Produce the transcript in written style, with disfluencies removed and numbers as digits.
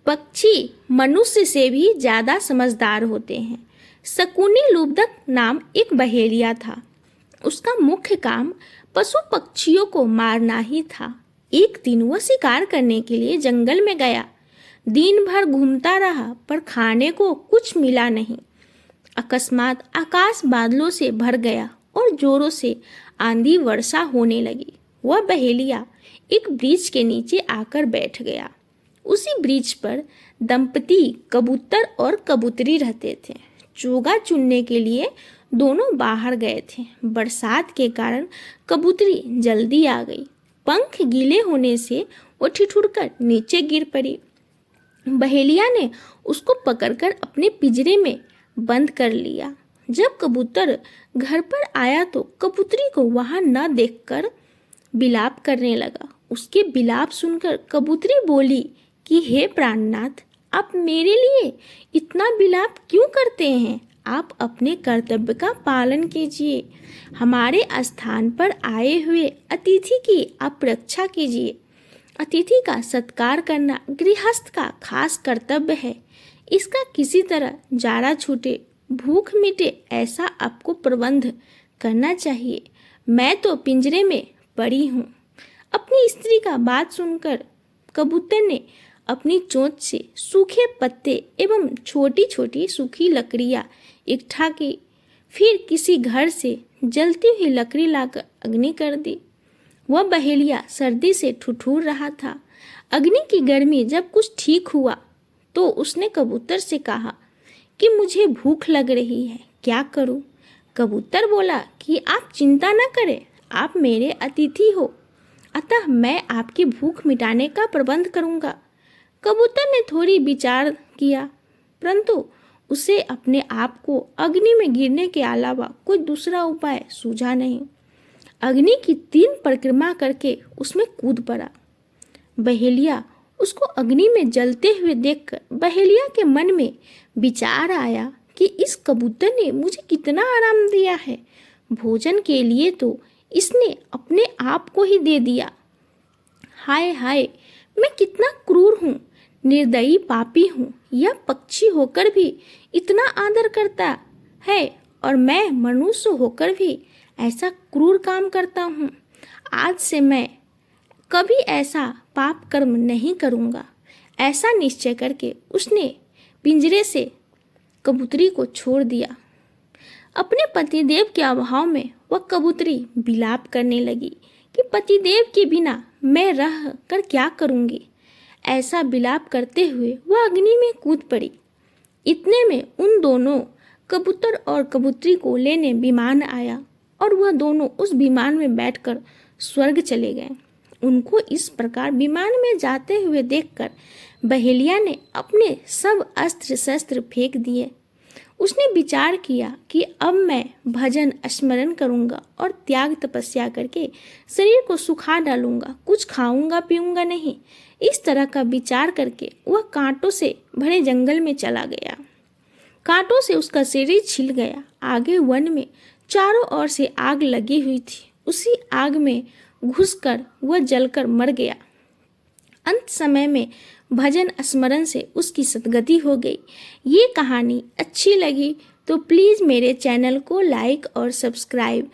पक्षी मनुष्य से भी ज्यादा समझदार होते हैं। शकुनी लुब्धक नाम एक बहेलिया था। उसका मुख्य काम पशु पक्षियों को मारना ही था। एक दिन वह शिकार करने के लिए जंगल में गया। दिन भर घूमता रहा पर खाने को कुछ मिला नहीं। अकस्मात आकाश बादलों से भर गया और जोरों से आंधी वर्षा होने लगी। वह बहेलिया एक वृक्ष के नीचे आकर बैठ गया। उसी वृक्ष पर दंपति कबूतर और कबूतरी रहते थे। चोगा चुनने के लिए दोनों बाहर गए थे। बरसात के कारण कबूतरी जल्दी आ गई। पंख गीले होने से वो ठिठुरकर नीचे गिर पड़ी। बहेलिया ने उसको पकड़कर अपने पिंजरे में बंद कर लिया। जब कबूतर घर पर आया तो कबूतरी को वहां न देखकर बिलाप करने लगा। उसके बिलाप सुनकर कबूतरी बोली कि हे प्राणनाथ, आप मेरे लिए इतना बिलाप क्यों करते हैं? आप अपने कर्तव्य का पालन कीजिए। हमारे स्थान पर आए हुए अतिथि की आप रक्षा कीजिए। अतिथि का सत्कार करना गृहस्थ का खास कर्तव्य है। इसका किसी तरह जाड़ा छूटे, भूख मिटे, ऐसा आपको प्रबंध करना चाहिए। मैं तो पिंजरे में पड़ी हूँ। अपनी स्त्री का बात सुनकर कबूतर ने अपनी चोंच से सूखे पत्ते एवं छोटी छोटी सूखी लकड़ियाँ इकट्ठा की। फिर किसी घर से जलती हुई लकड़ी लाकर अग्नि कर दी। वह बहेलिया सर्दी से ठिठुर रहा था। अग्नि की गर्मी जब कुछ ठीक हुआ तो उसने कबूतर से कहा कि मुझे भूख लग रही है, क्या करूं? कबूतर बोला कि आप चिंता न करें, आप मेरे अतिथि हो, अतः मैं आपकी भूख मिटाने का प्रबंध करूंगा। कबूतर ने थोड़ी विचार किया, परंतु उसे अपने आप को अग्नि में गिरने के अलावा कोई दूसरा उपाय सूझा नहीं। अग्नि की 3 परिक्रमा करके उसमें कूद पड़ा। बहेलिया उसको अग्नि में जलते हुए देखकर बहेलिया के मन में विचार आया कि इस कबूतर ने मुझे कितना आराम दिया है। भोजन के लिए तो इसने अपने आप को ही दे दिया। हाय हाय, मैं कितना क्रूर हूँ, निर्दयी पापी हूँ। यह पक्षी होकर भी इतना आदर करता है और मैं मनुष्य होकर भी ऐसा क्रूर काम करता हूँ। आज से मैं कभी ऐसा पाप कर्म नहीं करूँगा। ऐसा निश्चय करके उसने पिंजरे से कबूतरी को छोड़ दिया। अपने पतिदेव के अभाव में वह कबूतरी विलाप करने लगी कि पतिदेव के बिना मैं रह कर क्या करूँगी। ऐसा विलाप करते हुए वह अग्नि में कूद पड़ी। इतने में उन दोनों कबूतर और कबूतरी को लेने विमान आया और वह दोनों उस विमान में बैठकर स्वर्ग चले गए। उनको इस प्रकार विमान में जाते हुए देखकर बहेलिया ने अपने सब अस्त्र शस्त्र फेंक दिए। उसने विचार किया कि अब मैं भजन स्मरण करूंगा और त्याग तपस्या करके शरीर को सुखा डालूंगा, कुछ खाऊंगा पीऊंगा नहीं। इस तरह का विचार करके वह कांटों से भरे जंगल में चला गया। कांटों से उसका शरीर छिल गया। आगे वन में चारों ओर से आग लगी हुई थी। उसी आग में घुसकर वह जलकर मर गया। अंत समय में भजन स्मरण से उसकी सद्गति हो गई। ये कहानी अच्छी लगी तो प्लीज़ मेरे चैनल को लाइक और सब्सक्राइब